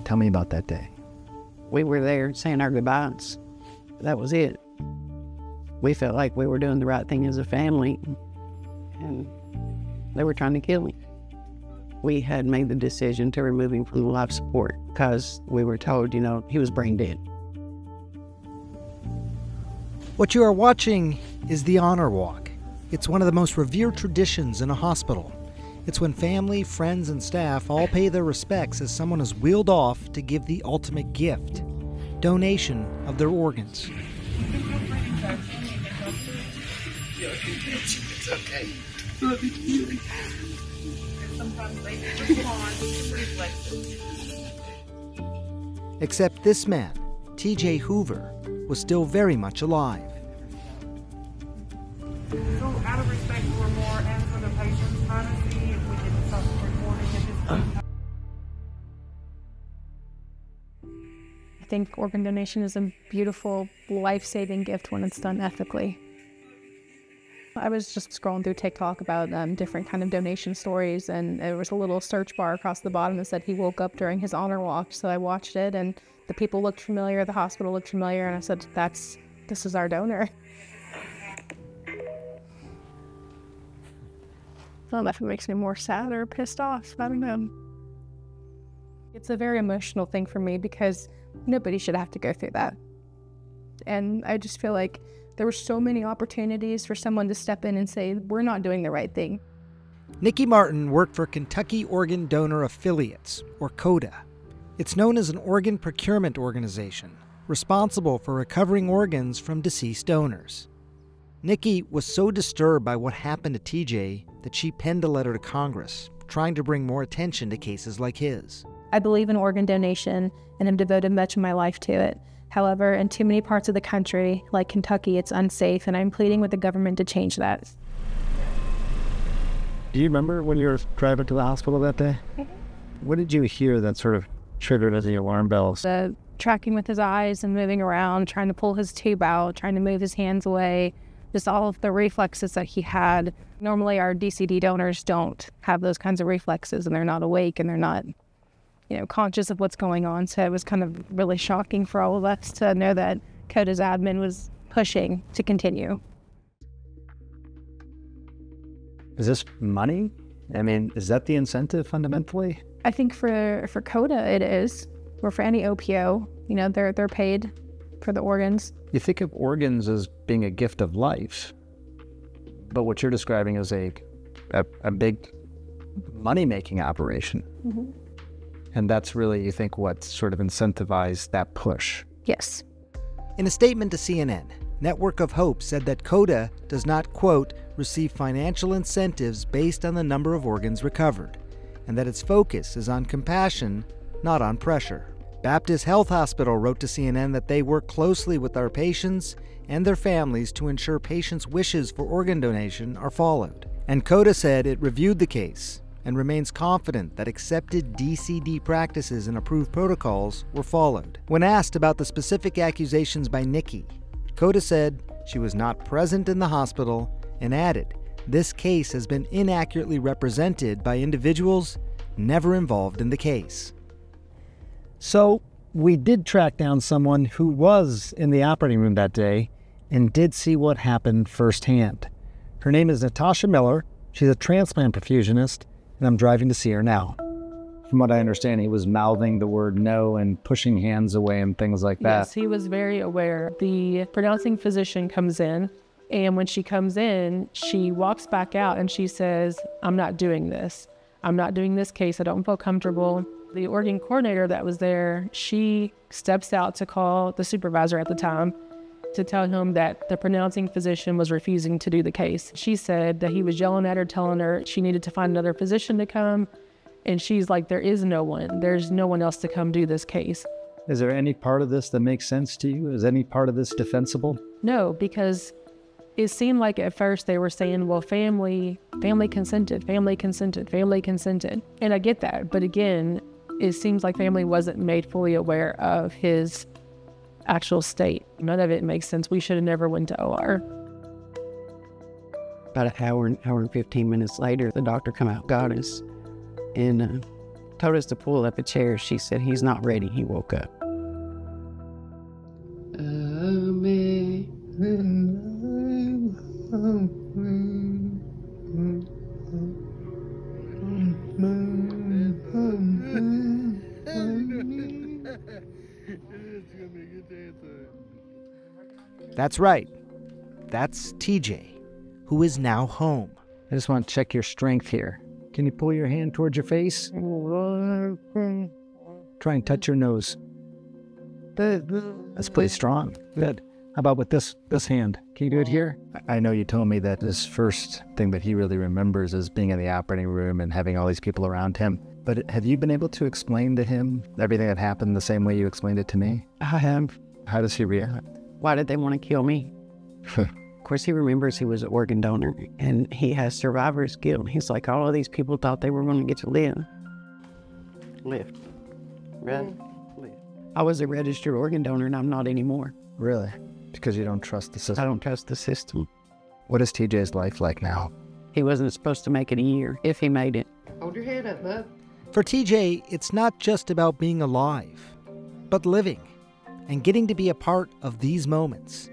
Tell me about that day. We were there saying our goodbyes. That was it. We felt like we were doing the right thing as a family, and they were trying to kill him. We had made the decision to remove him from life support because we were told, he was brain dead. What you are watching is the Honor Walk. It's one of the most revered traditions in a hospital. It's when family, friends, and staff all pay their respects as someone is wheeled off to give the ultimate gift, donation of their organs. It's okay. Sometimes they Except this man, T.J. Hoover, was still very much alive. So out of respect for more and for the patients, trying to see if we can stop recording at this point. I think organ donation is a beautiful, life-saving gift when it's done ethically. I was just scrolling through TikTok about different kind of donation stories, and there was a little search bar across the bottom that said he woke up during his honor walk. So I watched it, and the people looked familiar, the hospital looked familiar, and I said, this is our donor. I don't know if it makes me more sad or pissed off. I don't know. It's a very emotional thing for me because nobody should have to go through that. And I just feel like there were so many opportunities for someone to step in and say, we're not doing the right thing. Nikki Martin worked for Kentucky Organ Donor Affiliates, or CODA. It's known as an organ procurement organization, responsible for recovering organs from deceased donors. Nikki was so disturbed by what happened to TJ that she penned a letter to Congress, trying to bring more attention to cases like his. I believe in organ donation and have devoted much of my life to it. However, in too many parts of the country, like Kentucky, it's unsafe, and I'm pleading with the government to change that. Do you remember when you were driving to the hospital that day? What did you hear that sort of triggered as the alarm bells? The tracking with his eyes and moving around, trying to pull his tube out, trying to move his hands away, just all of the reflexes that he had. Normally, our DCD donors don't have those kinds of reflexes, and they're not awake, and they're not conscious of what's going on. So it was kind of really shocking for all of us to know that CODA's admin was pushing to continue. Is this money? I mean, is that the incentive fundamentally? I think for CODA it is, or for any OPO, they're paid for the organs. You think of organs as being a gift of life, but what you're describing is a big money-making operation. Mm-hmm. And that's really, you think, what sort of incentivized that push? Yes. In a statement to CNN, Network of Hope said that CODA does not, quote, receive financial incentives based on the number of organs recovered, and that its focus is on compassion, not on pressure. Baptist Health Hospital wrote to CNN that they work closely with our patients and their families to ensure patients' wishes for organ donation are followed. And CODA said it reviewed the case and remains confident that accepted DCD practices and approved protocols were followed. When asked about the specific accusations by Nikki, CODA said she was not present in the hospital and added, this case has been inaccurately represented by individuals never involved in the case. So we did track down someone who was in the operating room that day and did see what happened firsthand. Her name is Natasha Miller. She's a transplant perfusionist, and I'm driving to see her now. From what I understand, he was mouthing the word no and pushing hands away and things like that. Yes, he was very aware. The pronouncing physician comes in, and when she comes in, she walks back out and she says, I'm not doing this. I'm not doing this case. I don't feel comfortable. The organ coordinator that was there, she steps out to call the supervisor at the time to tell him that the pronouncing physician was refusing to do the case. She said that he was yelling at her, telling her she needed to find another physician to come. And she's like, there is no one. There's no one else to come do this case. Is there any part of this that makes sense to you? Is any part of this defensible? No, because it seemed like at first they were saying, well, family consented, family consented, family consented. And I get that. But again, it seems like family wasn't made fully aware of his actual state. None of it makes sense. We should have never went to OR. About an hour and 15 minutes later, the doctor come out, got us, and told us to pull up a chair. She said, he's not ready. He woke up. That's right. That's TJ, who is now home. I just want to check your strength here. Can you pull your hand towards your face? Try and touch your nose. That's pretty strong. Good. How about with this hand? Can you do it here? I know you told me that his first thing that he really remembers is being in the operating room and having all these people around him. But have you been able to explain to him everything that happened the same way you explained it to me? I have. How does he react? Why did they want to kill me? Of course, he remembers he was an organ donor, and he has survivor's guilt. He's like, all of these people thought they were going to get to live. Lift. Right? Lift. I was a registered organ donor, and I'm not anymore. Really? Because you don't trust the system? I don't trust the system. What is TJ's life like now? He wasn't supposed to make it a year, if he made it. Hold your head up, bub. For TJ, it's not just about being alive, but living and getting to be a part of these moments.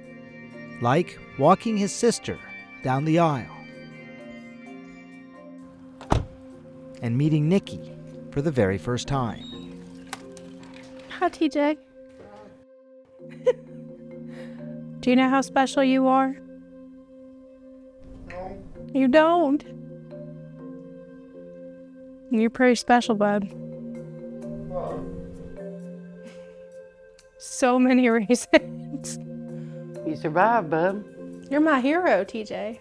Like walking his sister down the aisle. And meeting Nikki for the very first time. Hi, TJ. Do you know how special you are? No. You don't? You're pretty special, bud. So many reasons. You survived, bub. You're my hero, TJ.